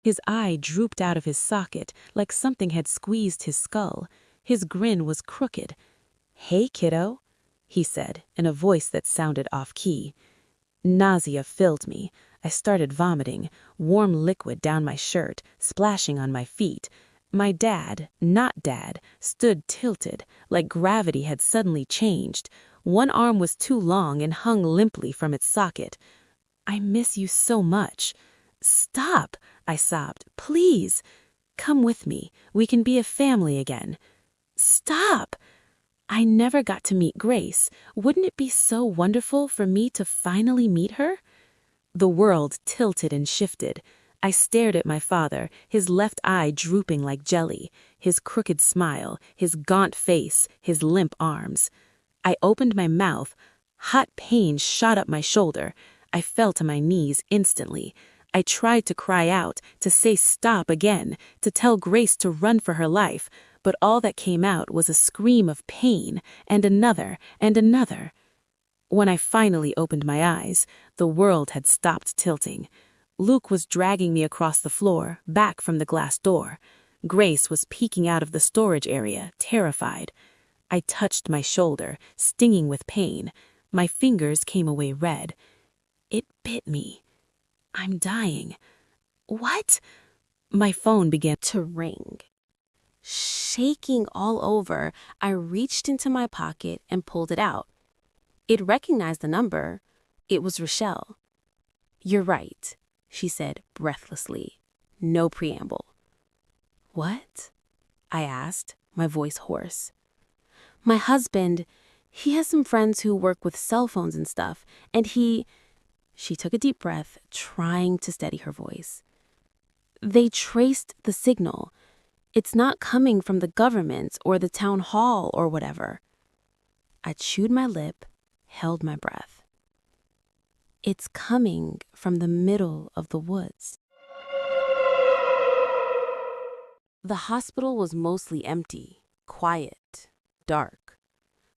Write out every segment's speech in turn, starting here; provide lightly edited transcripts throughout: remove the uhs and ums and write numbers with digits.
His eye drooped out of his socket like something had squeezed his skull. His grin was crooked. "Hey, kiddo," he said in a voice that sounded off-key. Nausea filled me. I started vomiting, warm liquid down my shirt, splashing on my feet. My dad, not dad, stood tilted, like gravity had suddenly changed. One arm was too long and hung limply from its socket. "I miss you so much." "Stop," I sobbed. "Please. Come with me. We can be a family again." "Stop." "I never got to meet Grace. Wouldn't it be so wonderful for me to finally meet her?" The world tilted and shifted. I stared at my father, his left eye drooping like jelly, his crooked smile, his gaunt face, his limp arms. I opened my mouth. Hot pain shot up my shoulder. I fell to my knees instantly. I tried to cry out, to say stop again, to tell Grace to run for her life, but all that came out was a scream of pain, and another, and another. When I finally opened my eyes, the world had stopped tilting. Luke was dragging me across the floor, back from the glass door. Grace was peeking out of the storage area, terrified. I touched my shoulder, stinging with pain. My fingers came away red. It bit me. "I'm dying." "What?" My phone began to ring. Shaking all over, I reached into my pocket and pulled it out. It recognized the number. It was Rochelle. "You're right," she said breathlessly. No preamble. "What?" I asked, my voice hoarse. "My husband, he has some friends who work with cell phones and stuff, and he—" She took a deep breath, trying to steady her voice. "They traced the signal. It's not coming from the government or the town hall or whatever." I chewed my lip, held my breath. "It's coming from the middle of the woods." The hospital was mostly empty, quiet, dark.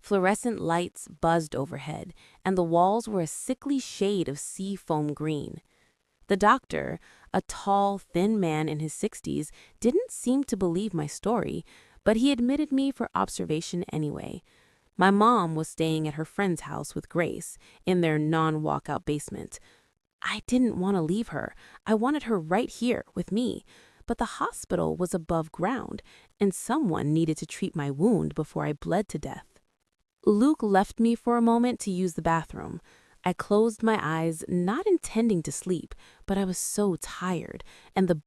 Fluorescent lights buzzed overhead, and the walls were a sickly shade of sea foam green. The doctor, a tall, thin man in his 60s, didn't seem to believe my story, but he admitted me for observation anyway. My mom was staying at her friend's house with Grace, in their non-walkout basement. I didn't want to leave her. I wanted her right here with me. But the hospital was above ground, and someone needed to treat my wound before I bled to death. Luke left me for a moment to use the bathroom. I closed my eyes, not intending to sleep, but I was so tired, and the